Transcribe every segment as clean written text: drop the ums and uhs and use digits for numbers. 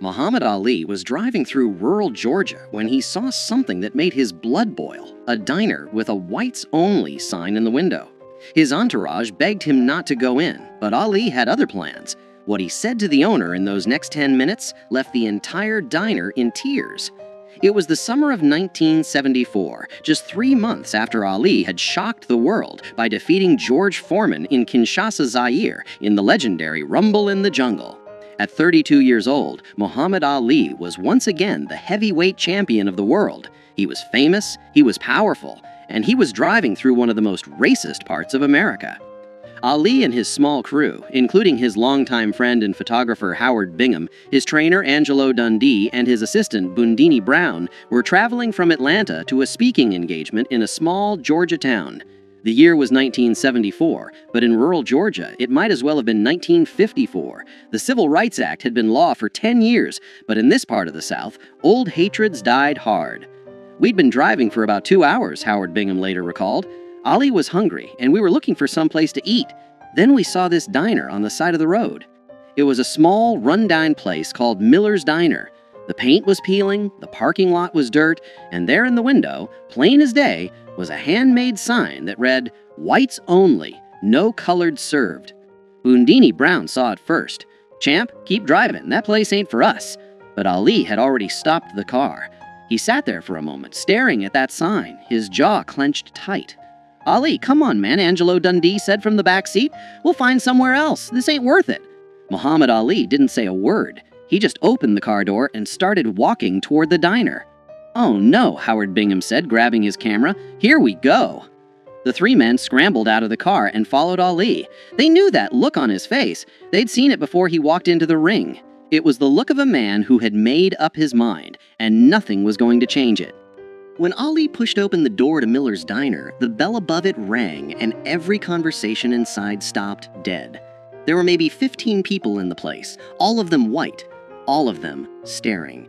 Muhammad Ali was driving through rural Georgia when he saw something that made his blood boil, a diner with a whites-only sign in the window. His entourage begged him not to go in, but Ali had other plans. What he said to the owner in those next 10 minutes left the entire diner in tears. It was the summer of 1974, just 3 months after Ali had shocked the world by defeating George Foreman in Kinshasa, Zaire, in the legendary Rumble in the Jungle. At 32 years old, Muhammad Ali was once again the heavyweight champion of the world. He was famous, he was powerful, and he was driving through one of the most racist parts of America. Ali and his small crew, including his longtime friend and photographer Howard Bingham, his trainer Angelo Dundee, and his assistant Bundini Brown, were traveling from Atlanta to a speaking engagement in a small Georgia town. The year was 1974, but in rural Georgia, it might as well have been 1954. The Civil Rights Act had been law for 10 years, but in this part of the South, old hatreds died hard. We'd been driving for about 2 hours, Howard Bingham later recalled. Ali was hungry, and we were looking for some place to eat. Then we saw this diner on the side of the road. It was a small, run-down place called Miller's Diner. The paint was peeling, the parking lot was dirt, and there in the window, plain as day, was a handmade sign that read, "Whites only, no colored served." Bundini Brown saw it first. "Champ, keep driving, that place ain't for us." But Ali had already stopped the car. He sat there for a moment, staring at that sign, his jaw clenched tight. "Ali, come on, man," Angelo Dundee said from the back seat. "We'll find somewhere else. This ain't worth it." Muhammad Ali didn't say a word. He just opened the car door and started walking toward the diner. "Oh no," Howard Bingham said, grabbing his camera. "Here we go." The three men scrambled out of the car and followed Ali. They knew that look on his face. They'd seen it before he walked into the ring. It was the look of a man who had made up his mind, and nothing was going to change it. When Ali pushed open the door to Miller's Diner, the bell above it rang, and every conversation inside stopped dead. There were maybe 15 people in the place, all of them white, all of them staring.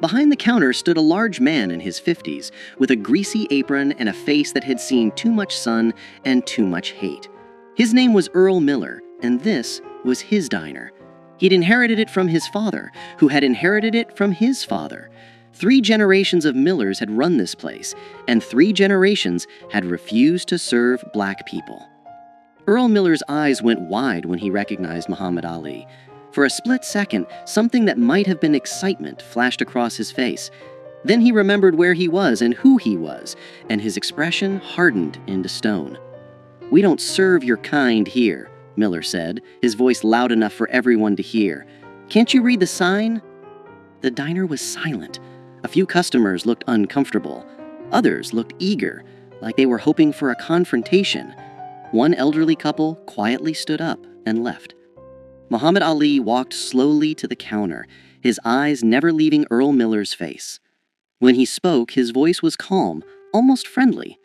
Behind the counter stood a large man in his 50s, with a greasy apron and a face that had seen too much sun and too much hate. His name was Earl Miller, and this was his diner. He'd inherited it from his father, who had inherited it from his father. 3 generations of Millers had run this place, and 3 generations had refused to serve black people. Earl Miller's eyes went wide when he recognized Muhammad Ali. For a split second, something that might have been excitement flashed across his face. Then he remembered where he was and who he was, and his expression hardened into stone. "We don't serve your kind here," Miller said, his voice loud enough for everyone to hear. "Can't you read the sign?" The diner was silent. A few customers looked uncomfortable. Others looked eager, like they were hoping for a confrontation. One elderly couple quietly stood up and left. Muhammad Ali walked slowly to the counter, his eyes never leaving Earl Miller's face. When he spoke, his voice was calm, almost friendly.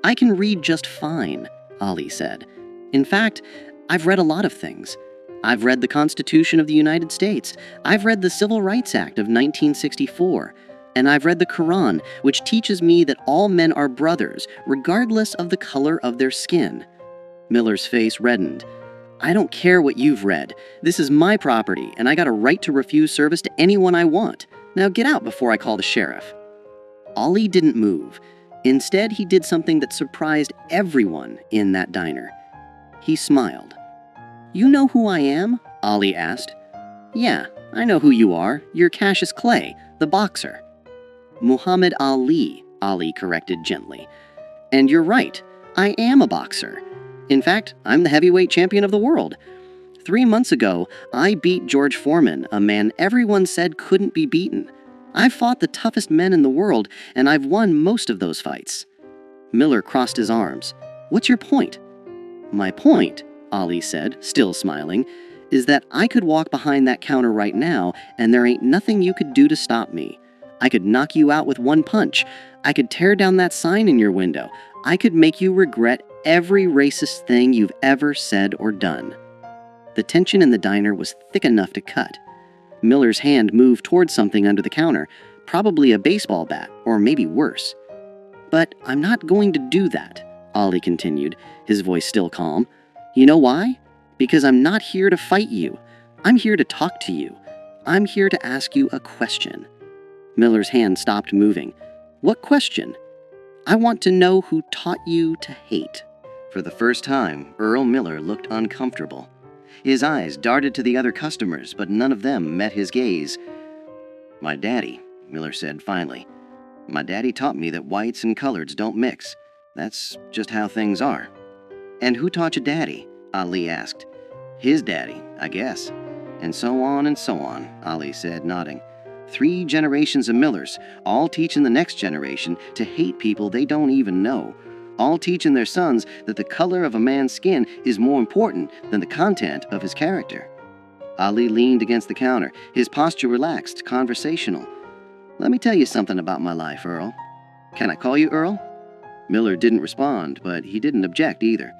"I can read just fine," Ali said. "In fact, I've read a lot of things. I've read the Constitution of the United States. I've read the Civil Rights Act of 1964. And I've read the Quran, which teaches me that all men are brothers, regardless of the color of their skin." Miller's face reddened. "I don't care what you've read. This is my property, and I got a right to refuse service to anyone I want. Now get out before I call the sheriff." Ali didn't move. Instead, he did something that surprised everyone in that diner. He smiled. "You know who I am?" Ali asked. "Yeah, I know who you are. You're Cassius Clay, the boxer." "Muhammad Ali," Ali corrected gently. "And you're right, I am a boxer. In fact, I'm the heavyweight champion of the world. 3 months ago, I beat George Foreman, a man everyone said couldn't be beaten. I've fought the toughest men in the world, and I've won most of those fights." Miller crossed his arms. "What's your point?" "My point," Ali said, still smiling, "is that I could walk behind that counter right now, and there ain't nothing you could do to stop me. I could knock you out with one punch. I could tear down that sign in your window. I could make you regret every racist thing you've ever said or done." The tension in the diner was thick enough to cut. Miller's hand moved towards something under the counter, probably a baseball bat, or maybe worse. "But I'm not going to do that," Ali continued, his voice still calm. "You know why? Because I'm not here to fight you. I'm here to talk to you. I'm here to ask you a question." Miller's hand stopped moving. "What question?" "I want to know who taught you to hate." For the first time, Earl Miller looked uncomfortable. His eyes darted to the other customers, but none of them met his gaze. "My daddy," Miller said finally. "My daddy taught me that whites and coloreds don't mix. That's just how things are." "And who taught your daddy?" Ali asked. "His daddy, I guess." "And so on," Ali said, nodding. 3 generations of Millers, all teaching the next generation to hate people they don't even know. All teaching their sons that the color of a man's skin is more important than the content of his character." Ali leaned against the counter, his posture relaxed, conversational. "Let me tell you something about my life, Earl." "Can I call you Earl?" Miller didn't respond, but he didn't object either.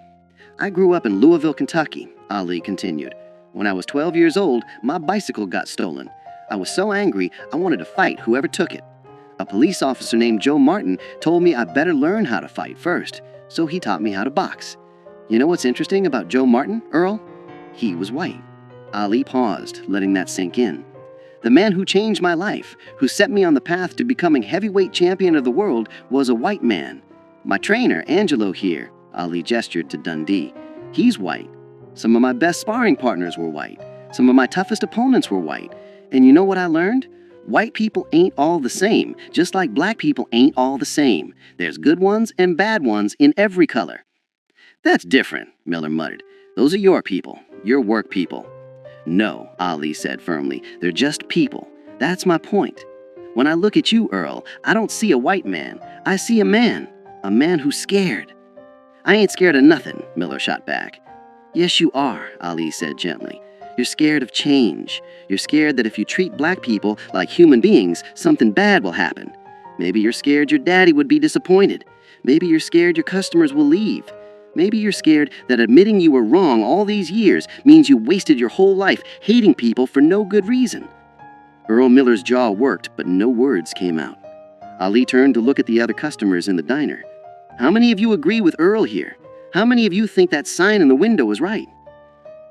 "I grew up in Louisville, Kentucky," Ali continued. "When I was 12 years old, my bicycle got stolen. I was so angry, I wanted to fight whoever took it. A police officer named Joe Martin told me I better learn how to fight first, so he taught me how to box. You know what's interesting about Joe Martin, Earl? He was white." Ali paused, letting that sink in. "The man who changed my life, who set me on the path to becoming heavyweight champion of the world, was a white man. My trainer, Angelo here," Ali gestured to Dundee. "He's white. Some of my best sparring partners were white. Some of my toughest opponents were white. And you know what I learned? White people ain't all the same, just like black people ain't all the same. There's good ones and bad ones in every color." "That's different," Miller muttered. "Those are your people, your work people." "No," Ali said firmly, "they're just people. That's my point. When I look at you, Earl, I don't see a white man. I see a man who's scared." "I ain't scared of nothing," Miller shot back. "Yes, you are," Ali said gently. "You're scared of change. You're scared that if you treat black people like human beings, something bad will happen. Maybe you're scared your daddy would be disappointed. Maybe you're scared your customers will leave. Maybe you're scared that admitting you were wrong all these years means you wasted your whole life hating people for no good reason." Earl Miller's jaw worked, but no words came out. Ali turned to look at the other customers in the diner. "How many of you agree with Earl here? How many of you think that sign in the window is right?"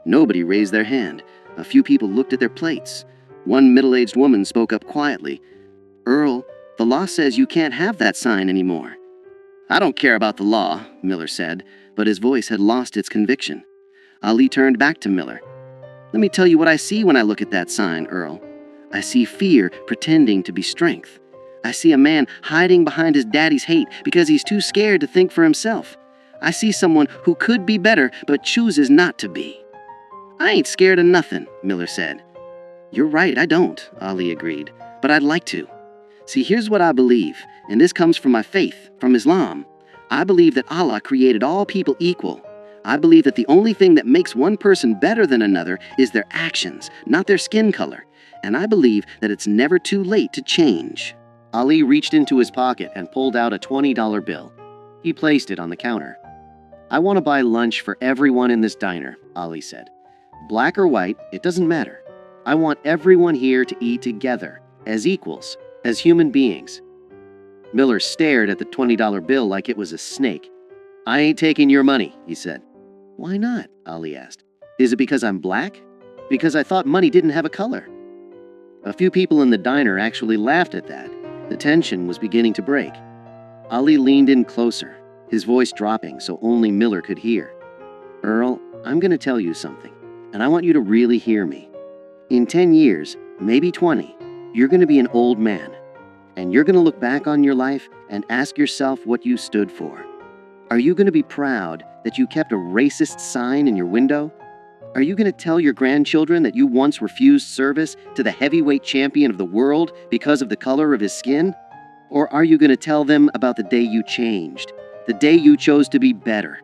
Nobody raised their hand. A few people looked at their plates. One middle-aged woman spoke up quietly. "Earl, the law says you can't have that sign anymore." "I don't care about the law," Miller said, but his voice had lost its conviction. Ali turned back to Miller. "Let me tell you what I see when I look at that sign, Earl. I see fear pretending to be strength. I see a man hiding behind his daddy's hate because he's too scared to think for himself. I see someone who could be better but chooses not to be." "I ain't scared of nothing," Miller said. "You're right, I don't," Ali agreed, "but I'd like to. See, here's what I believe, and this comes from my faith, from Islam. I believe that Allah created all people equal. I believe that the only thing that makes one person better than another is their actions, not their skin color. And I believe that it's never too late to change." Ali reached into his pocket and pulled out a $20 bill. He placed it on the counter. "I want to buy lunch for everyone in this diner," Ali said. "Black or white, it doesn't matter. I want everyone here to eat together, as equals, as human beings." Miller stared at the $20 bill like it was a snake. "I ain't taking your money," he said. "Why not?" Ali asked. "Is it because I'm black? Because I thought money didn't have a color." A few people in the diner actually laughed at that. The tension was beginning to break. Ali leaned in closer, his voice dropping so only Miller could hear. "Earl, I'm going to tell you something, and I want you to really hear me. In 10 years, maybe 20, you're going to be an old man, and you're going to look back on your life and ask yourself what you stood for. Are you going to be proud that you kept a racist sign in your window? Are you going to tell your grandchildren that you once refused service to the heavyweight champion of the world because of the color of his skin? Or are you going to tell them about the day you changed, the day you chose to be better?"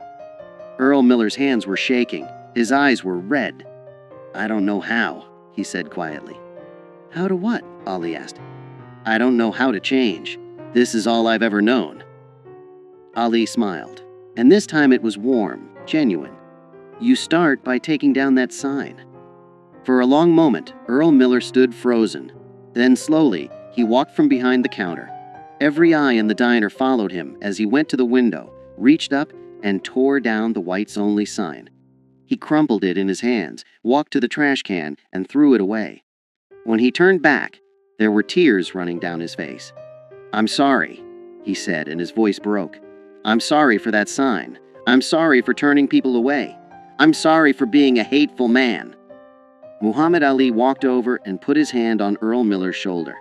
Earl Miller's hands were shaking. His eyes were red. "I don't know how," he said quietly. "How to what?" Ali asked. "I don't know how to change. This is all I've ever known." Ali smiled, and this time it was warm, genuine. "You start by taking down that sign." For a long moment, Earl Miller stood frozen. Then slowly, he walked from behind the counter. Every eye in the diner followed him as he went to the window, reached up, and tore down the whites-only sign. He crumpled it in his hands, walked to the trash can, and threw it away. When he turned back, there were tears running down his face. "I'm sorry," he said, and his voice broke. "I'm sorry for that sign. I'm sorry for turning people away. I'm sorry for being a hateful man." Muhammad Ali walked over and put his hand on Earl Miller's shoulder.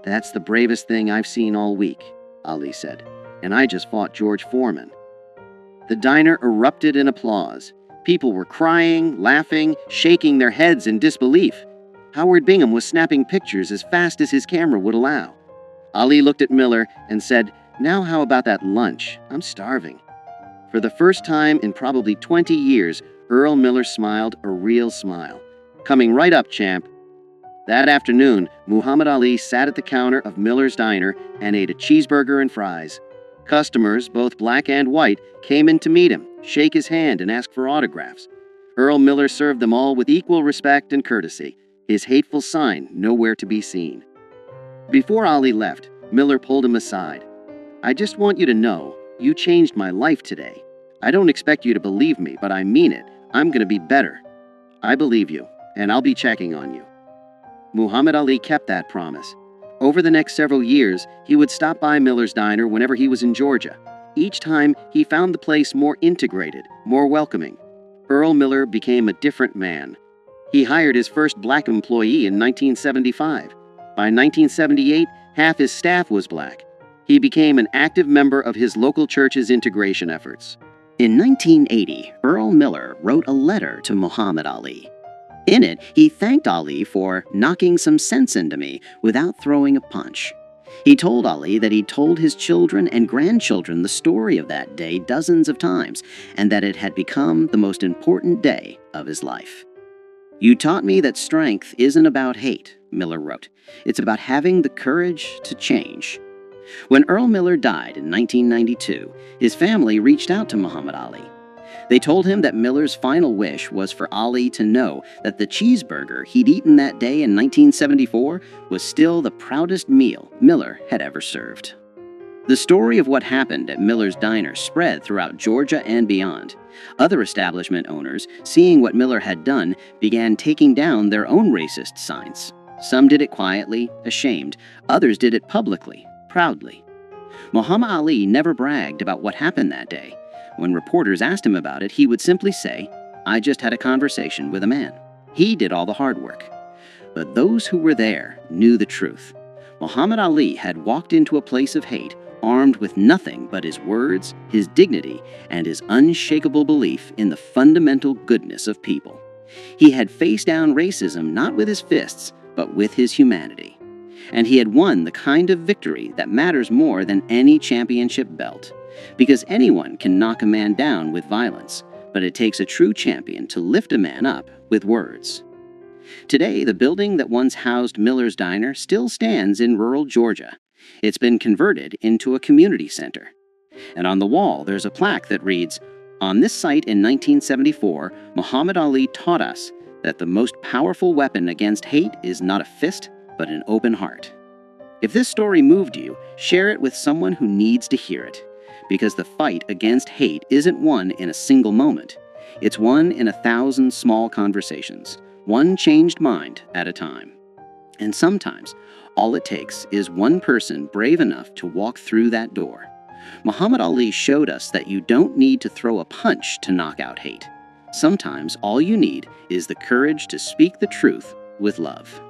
"That's the bravest thing I've seen all week," Ali said, "and I just fought George Foreman." The diner erupted in applause. People were crying, laughing, shaking their heads in disbelief. Howard Bingham was snapping pictures as fast as his camera would allow. Ali looked at Miller and said, "Now how about that lunch? I'm starving." For the first time in probably 20 years, Earl Miller smiled a real smile. "Coming right up, champ." That afternoon, Muhammad Ali sat at the counter of Miller's diner and ate a cheeseburger and fries. Customers, both black and white, came in to meet him, shake his hand, and ask for autographs. Earl Miller served them all with equal respect and courtesy, his hateful sign nowhere to be seen. Before Ali left, Miller pulled him aside. "I just want you to know, you changed my life today. I don't expect you to believe me, but I mean it. I'm going to be better. I believe you, and I'll be checking on you." Muhammad Ali kept that promise. Over the next several years, he would stop by Miller's diner whenever he was in Georgia. Each time, he found the place more integrated, more welcoming. Earl Miller became a different man. He hired his first black employee in 1975. By 1978, half his staff was black. He became an active member of his local church's integration efforts. In 1980, Earl Miller wrote a letter to Muhammad Ali. In it, he thanked Ali for knocking some sense into me without throwing a punch. He told Ali that he'd told his children and grandchildren the story of that day dozens of times, and that it had become the most important day of his life. "You taught me that strength isn't about hate," Miller wrote. "It's about having the courage to change." When Earl Miller died in 1992, his family reached out to Muhammad Ali. They told him that Miller's final wish was for Ali to know that the cheeseburger he'd eaten that day in 1974 was still the proudest meal Miller had ever served. The story of what happened at Miller's diner spread throughout Georgia and beyond. Other establishment owners, seeing what Miller had done, began taking down their own racist signs. Some did it quietly, ashamed. Others did it publicly, proudly. Muhammad Ali never bragged about what happened that day. When reporters asked him about it, he would simply say, "I just had a conversation with a man. He did all the hard work." But those who were there knew the truth. Muhammad Ali had walked into a place of hate, armed with nothing but his words, his dignity, and his unshakable belief in the fundamental goodness of people. He had faced down racism not with his fists, but with his humanity. And he had won the kind of victory that matters more than any championship belt. Because anyone can knock a man down with violence, but it takes a true champion to lift a man up with words. Today, the building that once housed Miller's Diner still stands in rural Georgia. It's been converted into a community center. And on the wall, there's a plaque that reads, "On this site in 1974, Muhammad Ali taught us that the most powerful weapon against hate is not a fist, but an open heart." If this story moved you, share it with someone who needs to hear it. Because the fight against hate isn't won in a single moment. It's won in 1,000 small conversations, one changed mind at a time. And sometimes, all it takes is one person brave enough to walk through that door. Muhammad Ali showed us that you don't need to throw a punch to knock out hate. Sometimes all you need is the courage to speak the truth with love.